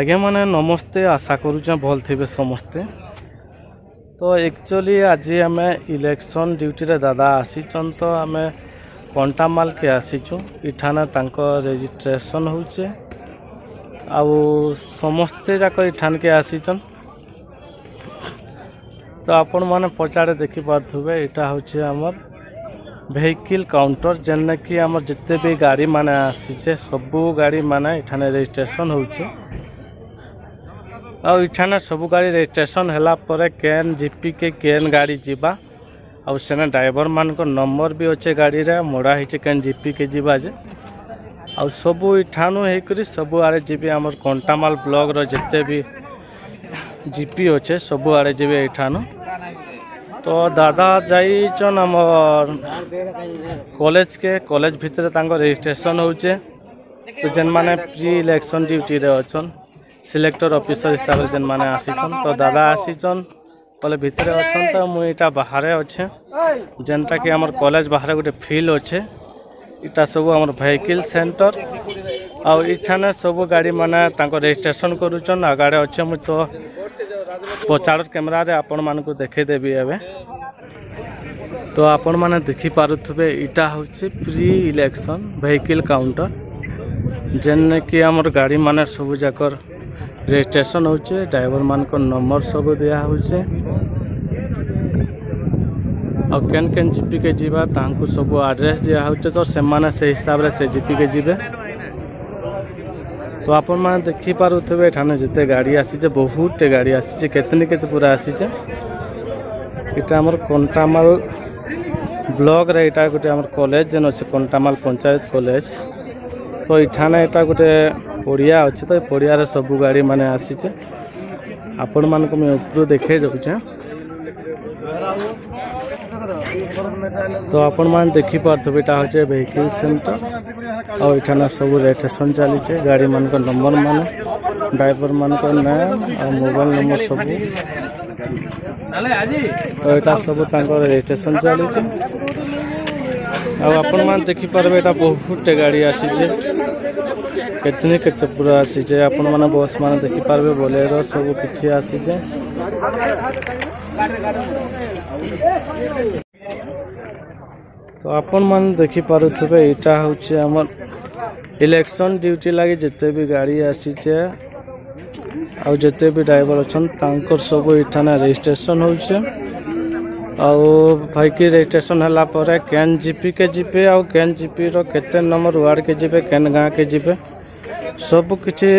आगे मैंने नमस्ते आशा करूँ भल थे समस्ते। तो एक्चुअली आज आम इलेक्शन ड्यूटी रे दादा आसीचन तो आम कंटामाल के आसीचु इठाने तांको रजिस्ट्रेशन होचे आउ समस्ते जाक इठान के आसीचन। तो आपण माने पचारे देखि पार्थुबे इटा होचे हमर व्हीकल काउंटर जेने कि हमर जिते भी गाड़ी माने आसीचे सबु गाड़ी माने इठाने रजिस्ट्रेशन होचे आ इठाने सबु गाड़ी रजिस्ट्रेशन होला परे केन जीपी के केन गाड़ी जीवा आ सेने ड्राइवर मान को नंबर भी अच्छे गाड़ी रे मोड़ा हिचे केन जीपी के जीवा जे आ सबु इठानु हे करी सबु आरे जीबी हमर कंटामाल ब्लॉक रो जिते भी जीपी अच्छे सबु आड़े जीवे इठानु। तो दादा जाइचन हमर कॉलेज भितर तांको रजिस्ट्रेशन होचे। तो जेन माने प्री इलेक्शन ड्यूटी रे अछन सिलेक्टर ऑफिसर हिसाब से जेन माने आसीचन तो दादा आसीचन कॉलेज भितर अछन। तो मु इटा बाहर अच्छे जेनटा कि हमर कॉलेज बाहर गोटे फील्ड अच्छे इटा सब हमर व्हीकल सेंटर आ इठाने सब गाड़ी माने तांको रजिस्ट्रेशन करूचन आगाड़े अच्छे मु तो पचार कैमरा रे आपण मानकु देखे देबी एबे। तो आपण माने देखि पारुथबे इटा होचे प्री इलेक्शन व्हीकल काउंटर जेने कि हमर गाड़ी माने सब जाकर रजिस्ट्रेशन होचे ड्राइवर मान को नंबर सब दिया होचे और केन केन जीपी के जीवा तांकु सब एड्रेस दिया होचे तो से माने से हिसाब रे से जीपी के जीवे। तो आपण माने देखि पारुथबे एठाने जते गाड़ी आसीचे बहुत गाड़ी आसीचे केतनी केते पूरा आसीचे इटा हमर कंटामाल ब्लॉक रे इटा गोटे हमर कॉलेज जेन अछि कंटामाल पंचायत कॉलेज। तो इठाने इटा गोटे पड़िया अच्छे तो पड़िया रे सब गाड़ी माने आसीचे आपण मान को मैं ऊपर देखे जाउछे। तो आपण मान देखि पार्थबे इटा होचे व्हीकल सेंटर और इठाना सब रजिस्ट्रेशन चलीचे गाड़ी मान को नंबर माने ड्राइवर मान को नाम और मोबाइल नंबर सब तो इटा सब तांको रजिस्ट्रेशन चलीचे। और आपण मान देखि पारबे इटा बहुत गाड़ी आसीचे केतनी केते पूरा आसीचे आपण माने बस माने देखि पारबे बोलेरो सब किछि आसीचे। तो आपण माने देखि पारुथबे इटा होचे हमर इलेक्शन ड्यूटी लागि जते भी गाड़ी आसीचे और जते भी ड्राइवर अछन तांकर सब इठाने रजिस्ट्रेशन होचे और भाई की रजिस्ट्रेशन हला परे केन जीपी के जीपे और केन जीपी रो केते नंबर वार्ड के जीपे केन गां के जीपे सब किछि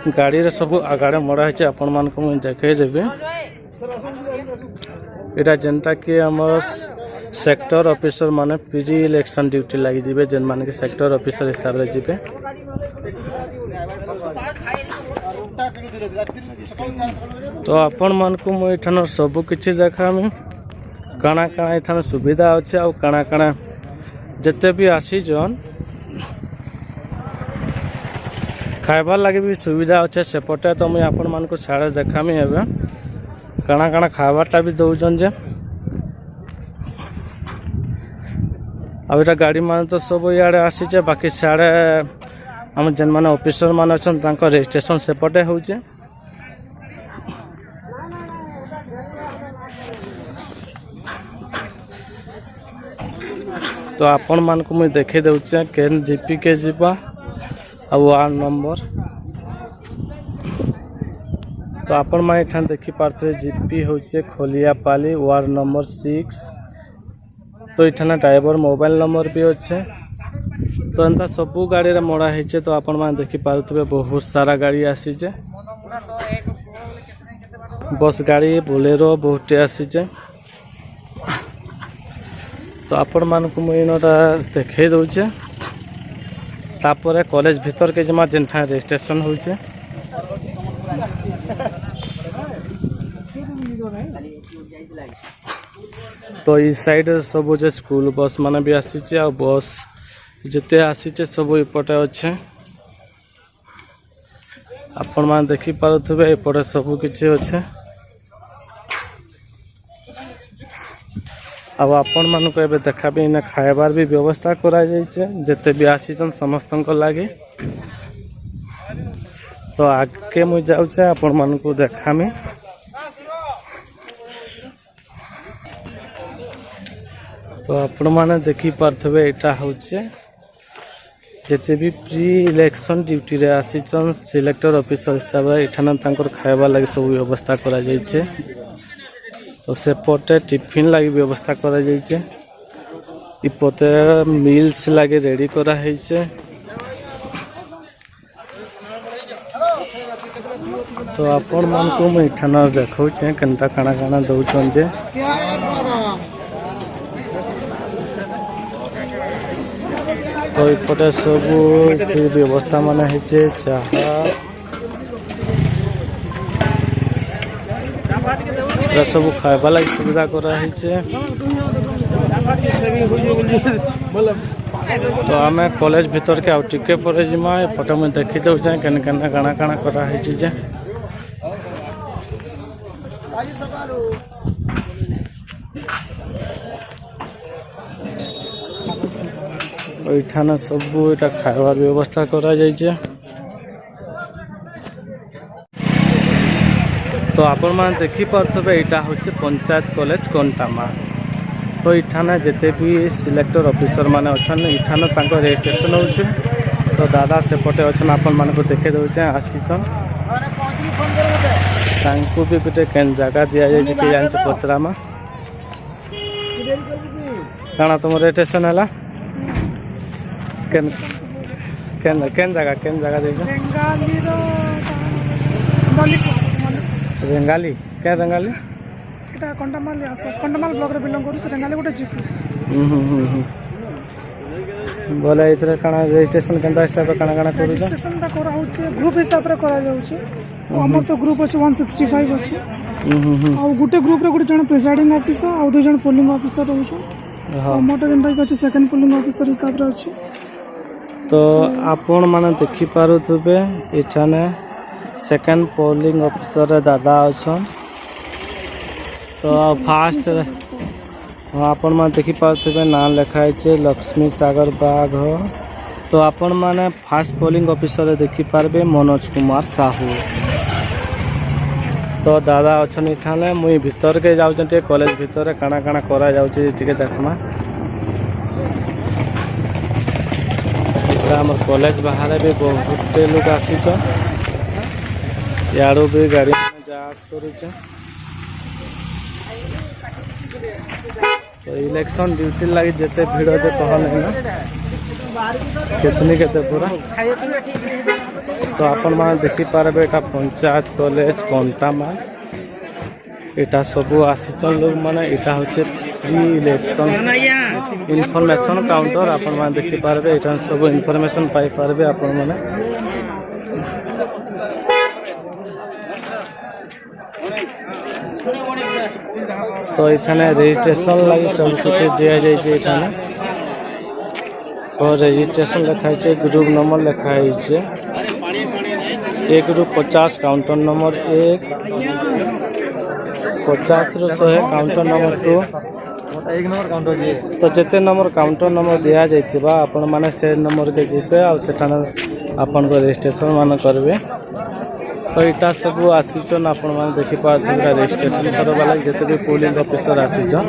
गाड़ी रे सब आगाड़े मरा है आपण मान को मैं देखे देबे। इटा जेनटा कि हमर सेक्टर ऑफिसर माने प्री इलेक्शन ड्यूटी लगी जीवे जेन माने कि सेक्टर ऑफिसर हिसाब रे जीवे। तो आपण मान को मैं इठान सब किछि देखा में काना काना इठान सुविधा अच्छे और काना काना जते भी आसी जन खाइबार लगे भी सुविधा अच्छे सेपटे। तो मुझे आपण मान को साड़े देखा में एबे काना काना खाइबारटा भी दउजन जे अब इटा गाड़ी मान तो सब इे आसीचे बाकी साड़े हम जेन माने ऑफिसर मान अछन तांको रजिस्ट्रेशन सेपटे होचे। तो आपण मान को मैं देखे देउचे केन जीपी के जीवा आ वार्ड नंबर। तो आपण मान एठान देखि पारथे जीपी होचे खोलियापाली वार्ड नंबर 6। तो इठाने ड्राइवर मोबाइल नंबर भी अच्छे। तो एंता सबू गाड़ी रे मोड़ा हेचे। तो आपण मान देखि पारुथबे बहुत सारा गाड़ी आसीचे बस गाड़ी बोलेरो बहुत आसीचे। तो आपण मान को मुई नटा देखे दउचे तापरे कॉलेज भीतर के जमा जेनठा रजिस्ट्रेशन होचे। तो इस साइड सब जे स्कूल बस माने भी आसीचे आ बस जते आसीचे सब इपटे अच्छे आपण मान देखि पारुथबे एपटे सब किछि अच्छे। अब आपण मान को एबे देखाबे इने खाइबार भी व्यवस्था करा जायछे जते भी आसीचन समस्तन को लागे। तो आगे मुझे जाऊे आपण मानक देखामी। तो आपण मैंने देखी पारे यहाँ हूँ जिते भी प्री इलेक्शन ड्यूटी रे आसीचन सिलेक्टर ऑफिसर हिसाब से यहाँ खाइबा लगी सब व्यवस्था करा जाइए। तो सेपटे टिफिन लगी व्यवस्था करा जाइए। इपते मिल्स लगे रेडी करा है। तो आपण मान को मुझे इठान देखा केनता काना काना दौन जे तो इपटे सब व्यवस्था मान है चाह सब खाइबा लगी सुविधा कराई। तो आम कॉलेज भीतर के आउटे पर जिमा फोटो में देखी दौचे केन केना काना काना कराई। यहाँ सब यहाँ खाइबार व्यवस्था करा जाइए। तो आपण मैंने देखी पारे यहाँ हूँ पंचायत कॉलेज कंटामा। तो यहाँ जिते भी सिलेक्टर ऑफिसर माने अच्छा यहाँ रजिस्ट्रेशन हो। तो दादा सेपटे अच्छा आपण मान को देखे दौचे आसीचन भी गोटे केन जगह दि जाए कि जान पचरामा काना तुम रजिस्ट्रेशन है केन केन केन जगह दे रेंगाली क्या रेंगाली এটা কন্টামাল आसपास কন্টামাল ব্লক রে বিলং করি। रेंगाली गोटे जीपी बोले इतरे काना रजिस्ट्रेशन केनता हिसाब काना काना करू छ रजिस्ट्रेशन ता करा होचे ग्रुप हिसाब रे करा जाउ छ। हमर तो ग्रुप अछि 165 अछि। आ गुटे ग्रुप रे गुटे जण प्रेसाइडिंग ऑफिसर आ दो जण पोलिंग ऑफिसर रहउ छ। हमर तो जेंता कि सेकंड पोलिंग ऑफिसर हिसाब रे अछि। तो आपण माने देखि पारुथबे इठाने सेकंड पोलिंग ऑफिसर दादा अछन। तो फास्ट आपण मैंने देखी पारे ना लिखाई लक्ष्मी सागर बाघ। तो आपण मैंने फास्ट पोलिंग ऑफिसर देखी पारे मनोज कुमार साहू। तो दादा अच्छा इठाने मुई भीतर के जाऊँ कॉलेज भीतर काना काना करा जाऊँचे देखमा। आम कॉलेज बाहर भी बहुत लोग आसीच यारू भी गाड़ी जा करुचे। तो इलेक्शन ड्यूटी लगी जिते भीड़ जे कहल है ना कितनी केते पूरा। तो आपण मैंने देखी पारे यहाँ पंचायत कॉलेज कंटामा यहाँ सब आसीचन लोग माने। यहाँ हूँ प्री इलेक्शन इनफॉरमेशन काउंटर आपण मैंने देखी पारे यहाँ सब इनफॉरमेशन पाई पारे आपण मैंने। तो इठाने रजिस्ट्रेशन लगी सब कुछ दिया जाए। और रजिस्ट्रेशन लिखाई ग्रुप नंबर लिखाई एक ग्रुप 50 काउंटर नंबर 1 50 ରୁ 100 काउंटर नंबर 2 1 नंबर काउंटर जी। तो जिते नंबर काउंटर नंबर दिया जाइथिबा आपण माने से नंबर के जीते आ सेठाने आपण को रजिस्ट्रेशन मान करबे। तो यहाँ सब आसीचन आपण मैंने देखी पारे रजिस्ट्रेशन करवा लगे जिते भी पोलिंग ऑफिसर आसीचन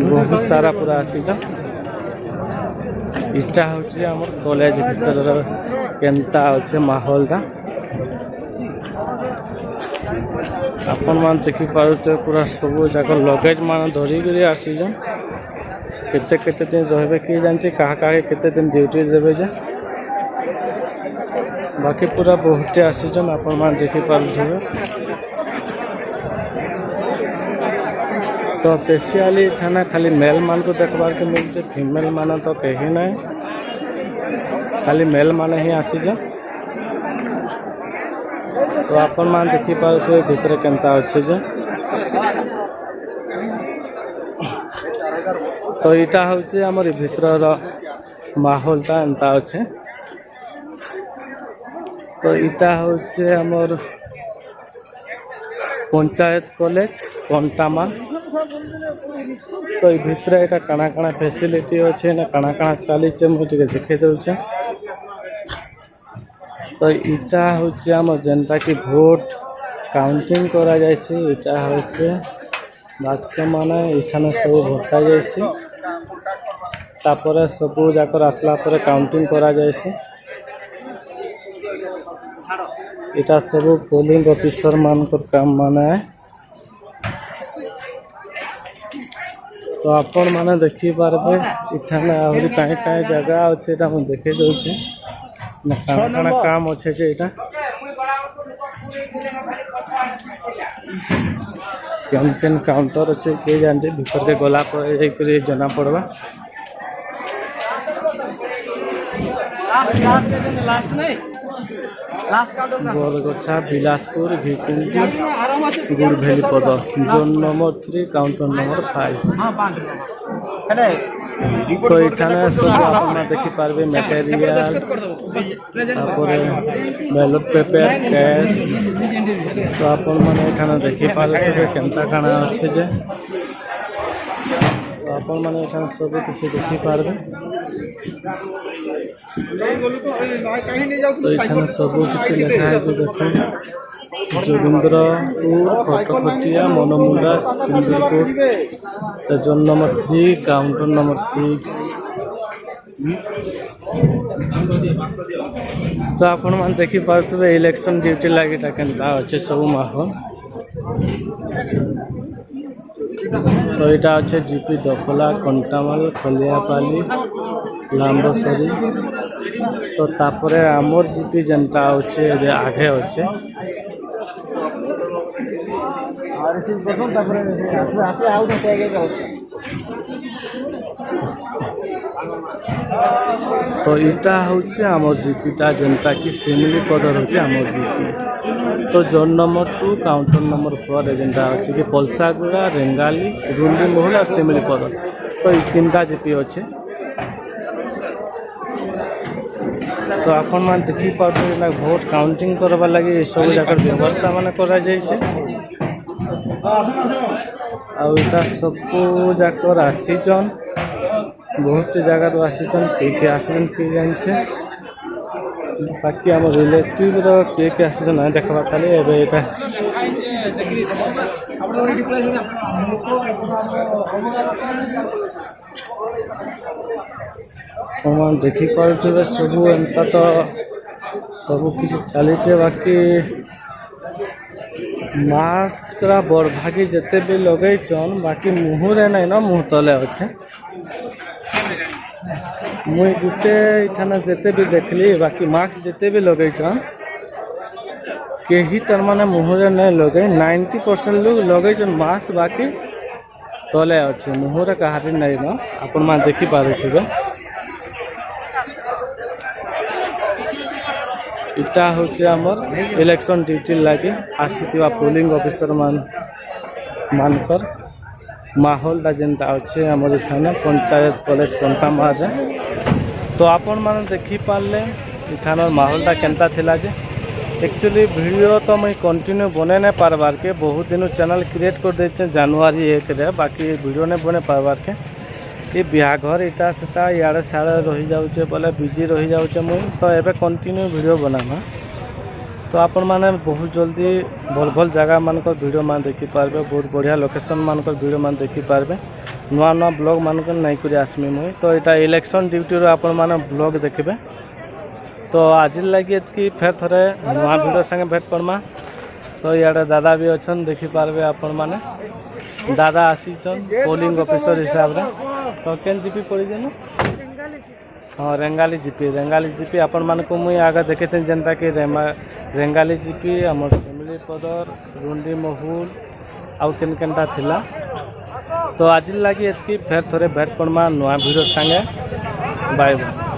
बहुत सारा पूरा आसीचन। इटा हूँ आम कॉलेज भीतर केनता अच्छे माहौलटा आपण मान देखी पारे पूरा सब जाक लगेज मान धरिक आसीचन। केते केते दिन रहे किए जाने क्या केते दिन ड्यूटी देवे जे बाकी पूरा बहुत आसीचन आपण मान देखी पारुथबे। तो स्पेशली थाना खाली मेल मान को देखबार के मिलते फीमेल मान तो कहीं ना खाली मेल मान ही आसीचन। तो आपण मान देखी पारुथबे भीतर केनता अच्छे जे। तो यहाँ हूँ आमर भीतर माहौलटा एंता अच्छे। तो यहाँ हूँ आमर पंचायत कॉलेज कंटामा। तो भितर यहाँ काना काना फैसिलिटी अच्छे ना काना काना चली मुझे देखे दूचे। तो इटा होचे आम जेनटा कि भोट काउंटिंग करा जायछि इटा होचे बाक्स माने इठाने सब भोटा जायछि तापरे सबु जाकर आसला परे काउंटिंग करा जायछि इटा सब पोलिंग ऑफिसर मानकर काम माने तो आपण माने देखि पारबे इठाने आहुरी काहे काहे जगह अछि एटा हम देखि दउछि ना काना काम अच्छे जे एटा केन काउंटर अच्छे के जान जे भीतर के गला पर एक जना पड़वा बरगछा बिलासपुर भिकुंडी गुड़भेली पद जोन नंबर 3 काउंटर नंबर 5 तो इठाने सब अपना देखि पारबे मटेरियल बैलेट पेपर कैश तो अपन माने इठाने देखि पारबे केनता काना अच्छे जे तो अपन माने इठाने सब कुछ देखि पारबे तो इठाने सब कुछ लिखा है जो देखो जोगिंद्रपुर खटखटिया Manamunda सिंदूरपुर zone number 3 counter number 6 तो आपण मान देखि पारथबे इलेक्शन ड्यूटी लागि केनता अच्छे सब माहौल तो इटा अच्छे जीपी दफला कंटामाल खलियापाली लाम्बसरी तो तापरे आमर जीपी जनता अच्छे आगे अच्छे तो इटा होचे आमर जीपीटा जनता की सिमली पदर होचे आमर जीपी तो जोन नंबर 2 काउंटर नंबर 4 जेनटा अच्छे कि पलसागुड़ा रेंगाली रुंडी महल और सिमली पदर तो ये 3टा जीपी अच्छे तो अपन मान देखि पाते भोट काउंटिंग करवा लगी सब जगह व्यवस्था माने करा जायछे आ इटा सब जाकर आसीचन बहुत जगह तो आसीचन के आसीचन के जानछे बाकी हम रिलेटिव रो के आसीचन ना देखबा खाली एबे एटा हम देखि पारछे सब एंता तो सब किछ चली बाकी मास्क तोरा बड़भागी जिते भी लगेचन बाकी मुहरे नहीं ना मुँह तले अच्छे मुई गुटे इठाने जिते भी देखली बाकी मास्क जिते भी लगेचन कहीं तर माने मुहरे नहीं लगे 90% लोग लगेचन मास्क बाकी तले अच्छे मुहरे कहारी नहीं ना अपन मान देखि पारुथिबे इटा होचे हमर इलेक्शन ड्यूटी लगी आसीथिबा पोलिंग ऑफिसर मानकर माहौल जेनता अच्छे हमर इठाने पंचायत कॉलेज कंटामार तो आपण माने देखि पारले इठानर माहौलटा केनता थिला जे एक्चुअली वीडियो तो मुई कंटिन्यू बने नहीं पारबार के बहुत दिन चैनल क्रिएट कर देछे जनवरी 1 रे बाकी वीडियो नहीं बने पारबार के ये बिहाघर इटा सीटा इे साड़े रही जाऊे बोले बिजी रही जाऊे मुई तो एबे कंटिन्यू वीडियो बनामा तो आपण माने बहुत जल्दी भल भल जगह मानक वीडियो मान देखि पारबे बहुत बढ़िया लोकेशन मानक वीडियो मान देखि पारबे नुआ नुआ ब्लॉग मानक नहीं करी आसमी मुई तो यहाँ इलेक्शन ड्यूटी आपण माने ब्लॉग देखबे तो आज लगी एतकी फेर थोड़े नुआ वीडियो संगे भेट पड़मा तो इे दादा भी अच्छन देखि पारबे आपण माने दादा आसीचन पोलिंग ऑफिसर हिसाब रे तो केन जीपी पड़ी जानो हाँ रेंगाली जीपी आपण मान को मुई आगे देखे थे जनता कि रेंगाली जीपी आमर सिमली पदर रुंडी महूल आउ केन केनटा थिला तो आज लगी एतकी फेर थोड़े भेट पड़मा नुआ वीडियो संगे बाय बाय।